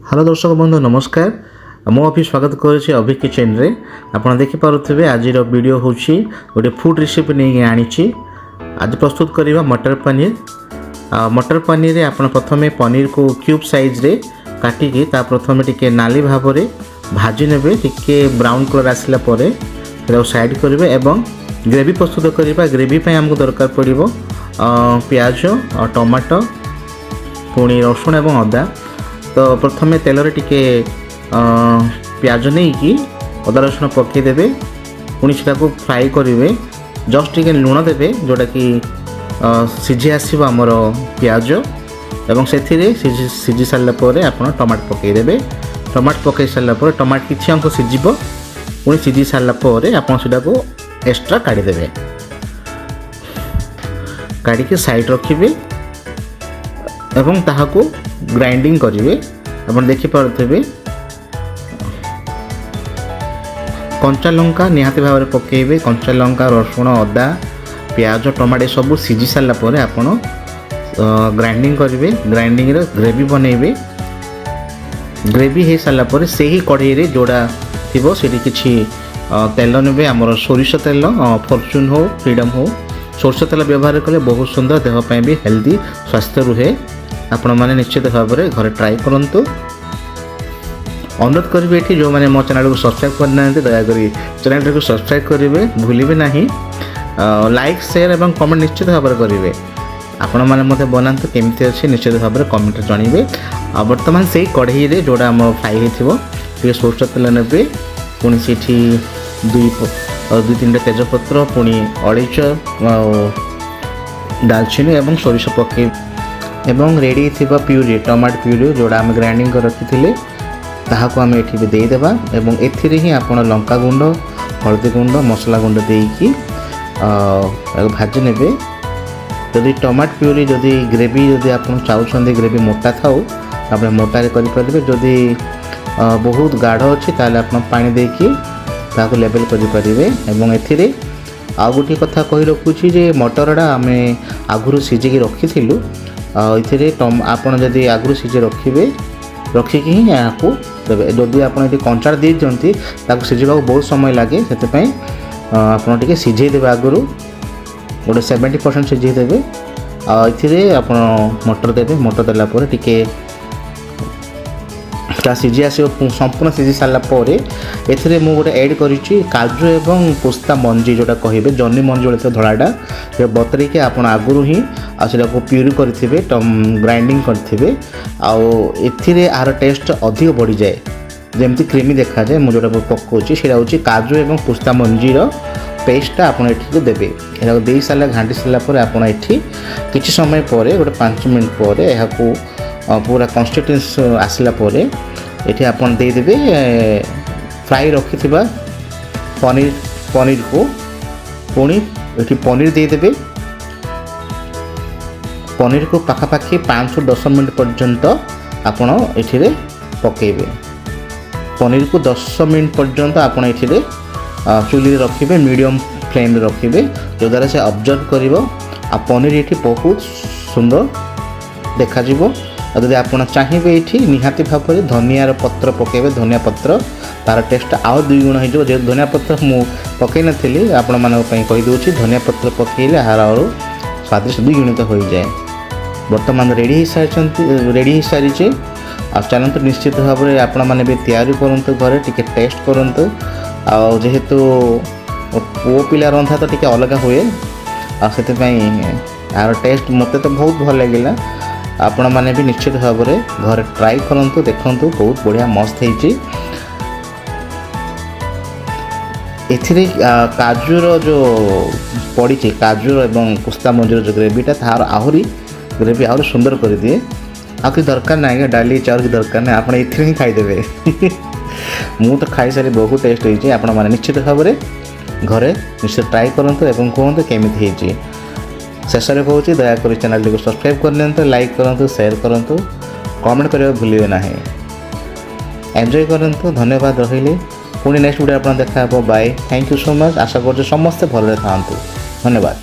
Hello दर्शक बंधु नमस्कार। मो अभी स्वागत करुच्ची अभि किचन रे। आपन देखि पारुथिबे आज वीडियो होछि गोटे फूड रेसिपी नहीं आनी। आज प्रस्तुत करिबा मटर पनीर। मटर पनीर रे आपन प्रथमे पनीर को क्यूब साइज रे काटिकी ता प्रथमे टिके नाली भाव रे भाजी नेबे। टिके ब्राउन कलर आसिला परे ताको साइड करिवे एवं ग्रेवी प्रस्तुत करिबा। ग्रेवी पय हमको दरकार पड़िबो प्याज और टमाटो पुणी रसुण एवं अदा। तो प्रथमे तेल रे टिके प्याज नहीं कि अदा रसुण पकईदेवे पुणी से फ्राए करेंगे। जस्ट टिके लुण देवे जोटा कि सीझी आसो आमर प्याज एवं से सीझी सारापर आप टमाट पकईदेवे। टमाट पकई सारापर टमाट किसी अंक सीझब पुणी सीझी सारापर आप एक्स्ट्रा काढ़ीदेवे। काढ़ी साइड रखिए एवं ताहाको ग्राइंडिंग करेंगे। अपन देखिपे कंचा लंका निहाती भाव में पकेबे। कंचा लंका रसुण अदा प्याज टमाटो सब सीझी सारापर आपड़ ग्राइंडिंग करेंगे। Grinding gravy बनइबे। ग्रेवी हो सारापर से ही कढ़ई रे जोड़ा थी से किसी तेल ने आमर सोरिष तेल फॉर्च्यून हो फ्रीडम हो सोरिष तेल व्यवहार कले बहुत सुंदर देहपाई भी हेल्दी स्वास्थ्य रुहे। आपण मैंने निश्चित भाव में घर ट्राए करूँ। अनुरोध करी ये जो मैंने मो चैनल को सब्सक्राइब करना दयाकोरी चैनल को सब्सक्राइब करेंगे भूलिए ना। लाइक शेयर एवं कमेंट निश्चित भाव में करेंगे। आपण मैंने मत बनाते केमती अच्छे निश्चित भाव में कमेंट जनइबे। बर्तमान से कढ़ई रे जोड़ा आम फ्राई हो सोरिष तेल ने पुणी से दुई तीन तेजपत्र पुणी अड़ेच दालचीनी एवं सोरिष पकई एवं रेडी थिबा प्यूरी टमाटो प्यूरी जोड़ा आम ग्राइंडिंग कर रखी ताहाको आम एठी भी देदेबा। एवं एथिरे ही आपण लंका गुंड हल्दी गुंड मसला गुंड देकी भाजी नेबे। जदि टमाटो प्यूरी जदि ग्रेवी जदि आप चाहते ग्रेवी मोटा थाउ आप मोटारे करेंगे। जदि बहुत गाढ़ अच्छी ताले आप पानी देकी ताको लेवल करेंगे। एवं एथिरे आ गोटे कथा कही रखुची जे मटरटा आम आगुरी सीझिकी रखी इथे आपड़ जदि आगुरी सीझे रखिए रखिकी ही यहाँ देवे। जदि आप कंचाड़ दे दिखती सीझा बहुत समय लगे से आपड़ सीझे देवे आगुरी गोटे 70% सीझे देवे। ये आप मटर देवे। मटर देलापर टिके सीझी आसो संपूर्ण सीझी सारापर एथिरे मु गोटे ऐड करिछि काजू एवं पिस्ता मंजी जोटा कहिबे जन्नी मंजी जोटा धड़ाटा ये बतरी के आप आगुरी ही आसा प्यूरी करेंगे ग्राइंडिंग करेंगे। आथिरे आर टेस्ट अधिक बढ़ी जाए जमती क्रीमी देखा जाए। मुझे जोटा पकाउछि सेटा होछि काजू एवं पिस्ता मंजीर पेस्टा आप देवे। यहाँ दे सारा घाटी सारापर आप किसी समय पर गोटे 5 मिनट पर यह पूरा कंसिस्टेंस आसला पर ये आप देदेवे फ्राई रखि पनीर को पुणी ये पनीर देदेवे। पनीर को पाखापाखि 5 ରୁ 10 मिनट पर्यंत आपण ये पकेबे। पनीर को 10 मिनट पर्यंत आपण ये चूल्हे रखिए मीडियम फ्लेम रखिए जो द्वारा से ऑब्जर्व करिवो आ पनीर ये बहुत सुंदर देखा जिवो। जदि आप चाहिए ये निहाती भाव में धनिया पत्र पकेबे धनिया पत्र तार टेस्ट आउ 2 गुण हो। जो धनिया पत्र मु पकई नी आपण मानक धनिया पत्र पकईले आहार और स्वादिष्ट 2 गुणित हो जाए। बर्तमान रेडी हो सारी चलते निश्चित भाव में आपण मैंने भी तैयारी करूँ घरे टिके टेस्ट करूँ। जेहेतु पुओ पिला रंधा तो टिके अलग हुए से यार टेस्ट मत तो बहुत भल लगे। आपण मैंने भी निश्चित भाव में घर ट्राई करूँ देखूँ बहुत बढ़िया मस्त है। एथिरे काजूर जो पड़ी काजू एवं पिस्ता मंजूर जो ग्रेवीटा तार आहरी ग्रेवी आहरी सुंदर कर दिए। आ कि दरकार ना डाली चाउर की दरकार ना आप ही खाईदेवे। मु तो खाई सारी बहुत टेस्ट होती। आपण मैंने निश्चित भाव में घरे निश्चित ट्राई करूँ एवं कहते केमी होती। शेष में कहूँ दयाकोरी चैनल को सब्सक्राइब कर लाइक करूँ शेयर करूँ कमेंट करने भूलिए ना। एंजॉय करूँ। धन्यवाद रही पुणी नेक्स्ट वीडियो आप देखा bye. Thank you so much. आशा कर समस्ते भले था। धन्यवाद।